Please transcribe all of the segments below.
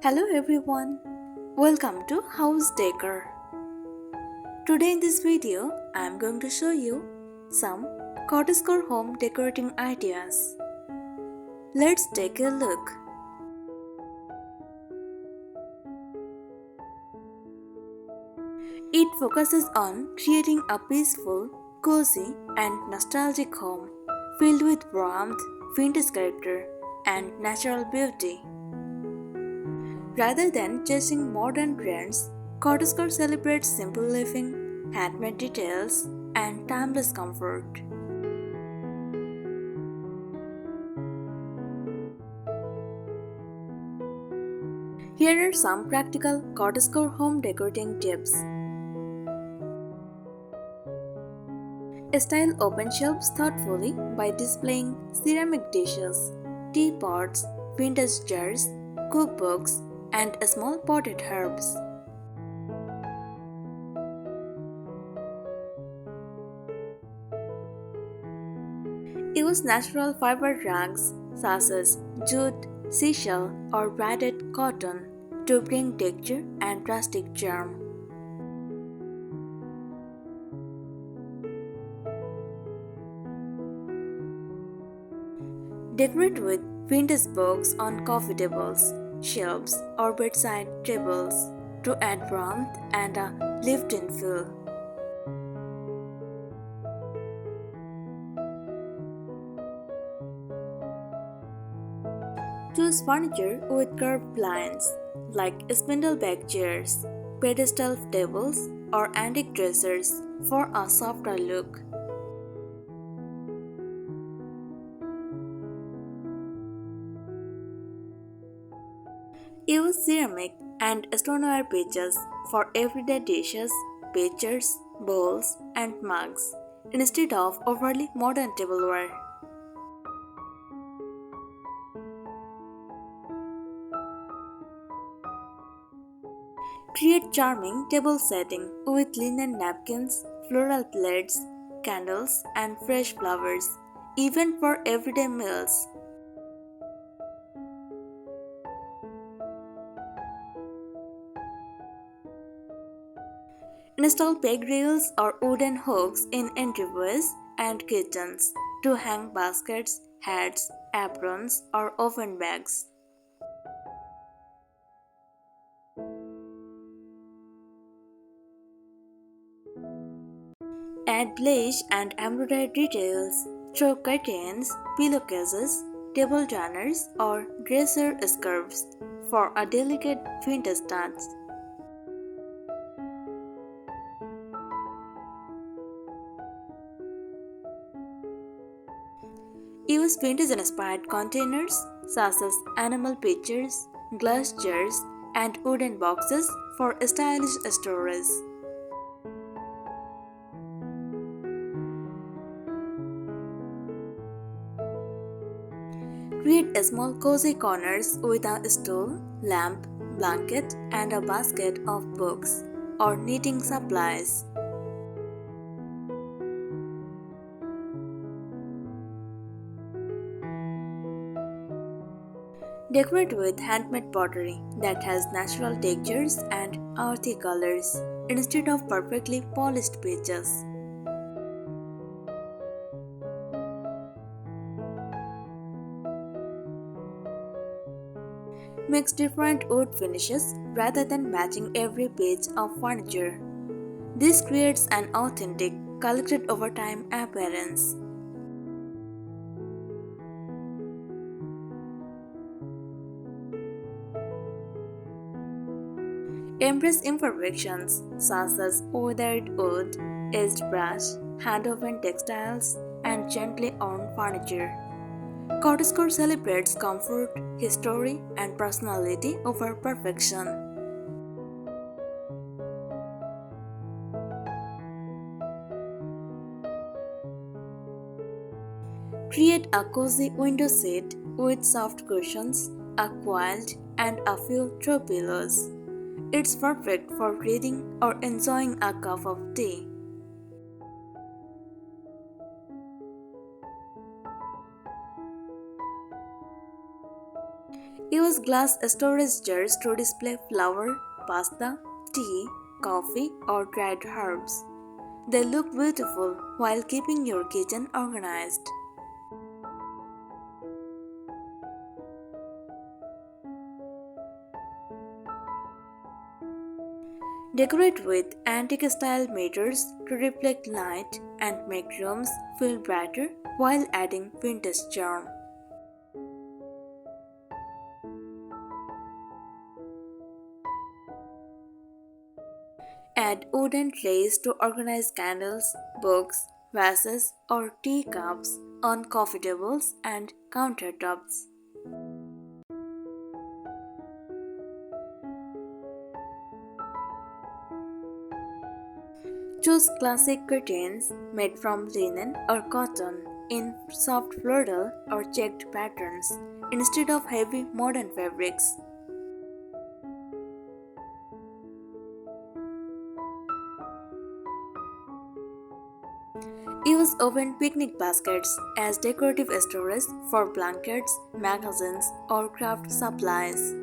Hello everyone, welcome to House Decor. Today in this video, I am going to show you some Cottagecore home decorating ideas. Let's take a look. It focuses on creating a peaceful, cozy and nostalgic home filled with warmth, vintage character and natural beauty. Rather than chasing modern trends, Cottagecore celebrates simple living, handmade details, and timeless comfort. Here are some practical Cottagecore home decorating tips. Style open shelves thoughtfully by displaying ceramic dishes, teapots, vintage jars, cookbooks, and small potted herbs. Use natural fiber rugs such as jute, seashell, or braided cotton to bring texture and rustic charm. Decorate with vintage books on coffee tables, shelves, or bedside tables to add warmth and a lived-in feel. Choose furniture with curved lines like spindle-back chairs, pedestal tables, or antique dressers for a softer look. Use ceramic and stoneware pitchers for everyday dishes, pitchers, bowls, and mugs instead of overly modern tableware. Create charming table setting with linen napkins, floral plates, candles, and fresh flowers, even for everyday meals. Install peg rails or wooden hooks in entryways and kitchens to hang baskets, hats, aprons, or oven bags. Add bleach and embroidered details through curtains, pillowcases, table turners, or dresser scarves for a delicate vintage touch. Use vintage-inspired containers such as animal pictures, glass jars, and wooden boxes for stylish storage. Create small cozy corners with a stool, lamp, blanket, and a basket of books or knitting supplies. Decorate with handmade pottery that has natural textures and earthy colors instead of perfectly polished pitches. Mix different wood finishes rather than matching every piece of furniture. This creates an authentic, collected over time appearance. Embrace imperfections such as weathered wood, aged brush, hand-woven textiles, and gently worn furniture. Cottagecore celebrates comfort, history, and personality over perfection. Create a cozy window seat with soft cushions, a quilt, and a few throw pillows. It's perfect for reading or enjoying a cup of tea. Use glass storage jars to display flour, pasta, tea, coffee, or dried herbs. They look beautiful while keeping your kitchen organized. Decorate with antique style mirrors to reflect light and make rooms feel brighter while adding vintage charm. Add wooden trays to organize candles, books, vases, or teacups on coffee tables and countertops. Choose classic curtains made from linen or cotton in soft floral or checked patterns instead of heavy modern fabrics. Use open picnic baskets as decorative storage for blankets, magazines, or craft supplies.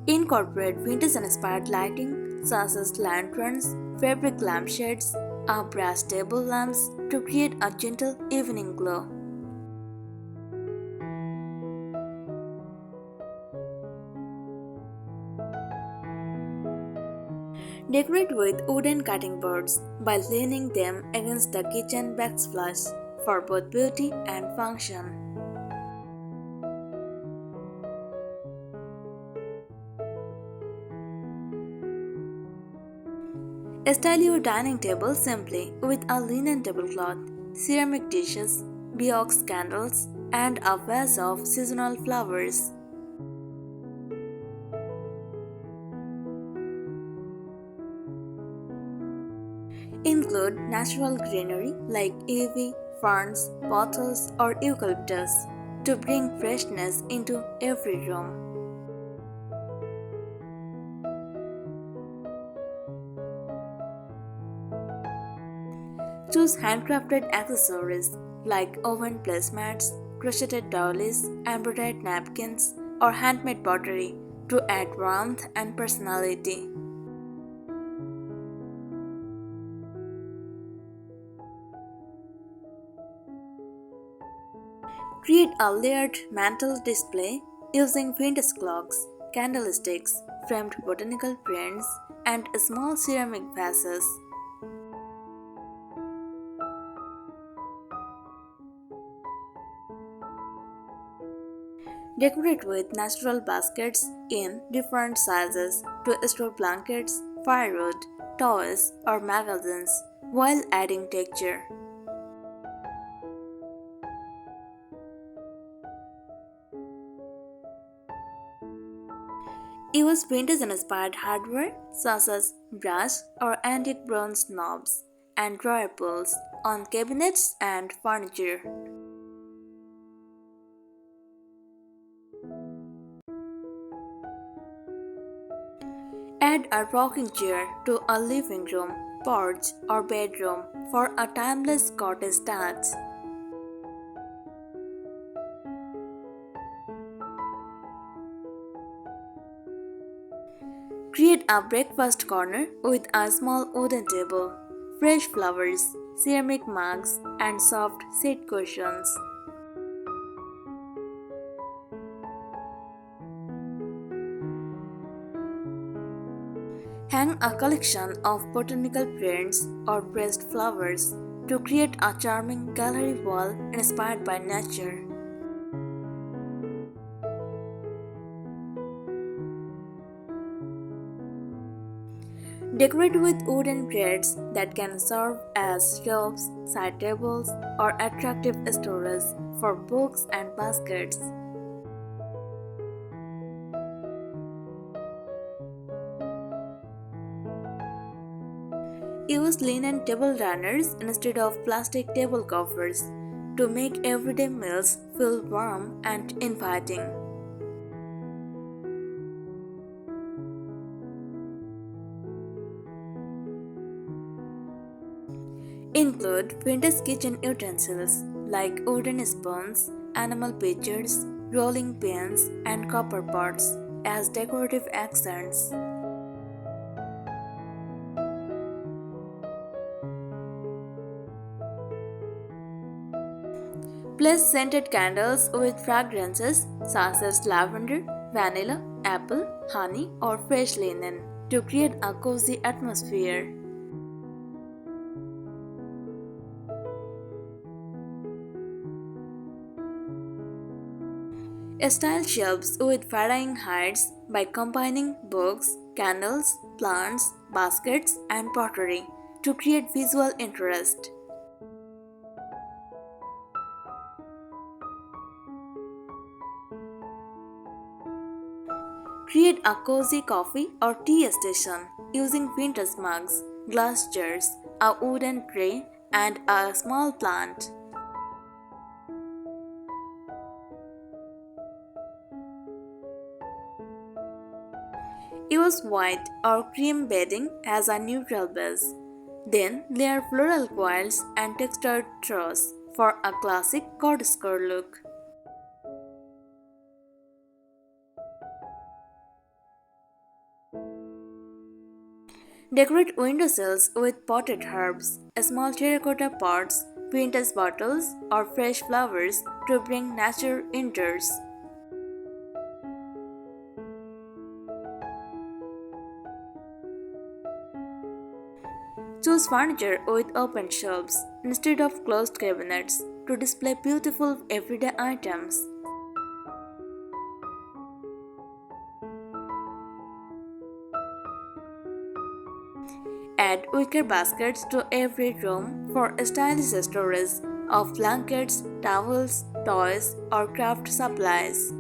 Incorporate vintage-inspired lighting such as lanterns, fabric lampshades, or brass table lamps to create a gentle evening glow. Decorate with wooden cutting boards by leaning them against the kitchen backsplash for both beauty and function. Style your dining table simply with a linen tablecloth, ceramic dishes, box candles, and a vase of seasonal flowers. Include natural greenery like ivy, ferns, bottles, or eucalyptus to bring freshness into every room. Choose handcrafted accessories like oven placemats, crocheted doilies, embroidered napkins, or handmade pottery to add warmth and personality. Create a layered mantle display using vintage clocks, candlesticks, framed botanical prints, and small ceramic vases. Decorate with natural baskets in different sizes to store blankets, firewood, toys, or magazines while adding texture. Use vintage-inspired hardware such as brass or antique bronze knobs and drawer pulls on cabinets and furniture. Add a rocking chair to a living room, porch, or bedroom for a timeless cottage touch. Create a breakfast corner with a small wooden table, fresh flowers, ceramic mugs, and soft seat cushions. Hang a collection of botanical prints or pressed flowers to create a charming gallery wall inspired by nature. Decorate with wooden crates that can serve as shelves, side tables, or attractive storage for books and baskets. Use linen table runners instead of plastic table covers to make everyday meals feel warm and inviting. Include vintage kitchen utensils like wooden spoons, animal pictures, rolling pins, and copper pots as decorative accents. Place scented candles with fragrances such as lavender, vanilla, apple, honey, or fresh linen to create a cozy atmosphere. Style shelves with varying heights by combining books, candles, plants, baskets, and pottery to create visual interest. Create a cozy coffee or tea station using vintage mugs, glass jars, a wooden tray, and a small plant. Use white or cream bedding as a neutral base. Then layer floral coils and textured straws for a classic cottagecore look. Decorate windowsills with potted herbs, small terracotta pots, vintage bottles, or fresh flowers to bring nature indoors. Choose furniture with open shelves instead of closed cabinets to display beautiful everyday items. Add wicker baskets to every room for stylish storage of blankets, towels, toys, or craft supplies.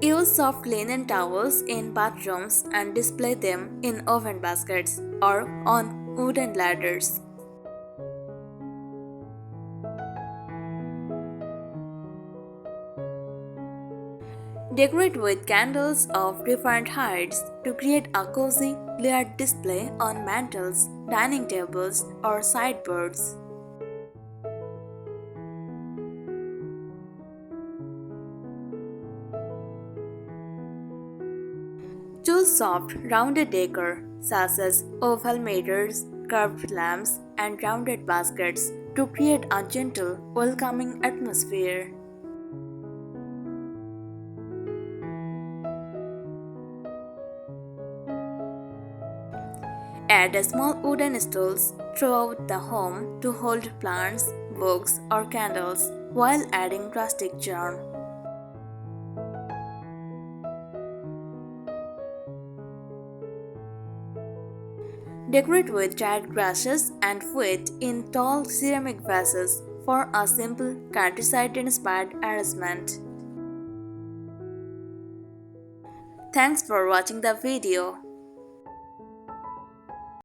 Use soft linen towels in bathrooms and display them in oven baskets or on wooden ladders. Decorate with candles of different heights to create a cozy, layered display on mantels, dining tables, or sideboards. Choose soft, rounded decor such as oval mirrors, curved lamps, and rounded baskets to create a gentle, welcoming atmosphere. Add small wooden stools throughout the home to hold plants, books, or candles while adding rustic charm. Decorate with dried grasses and wheat in tall ceramic vases for a simple countryside-inspired arrangement. Thanks for watching the video.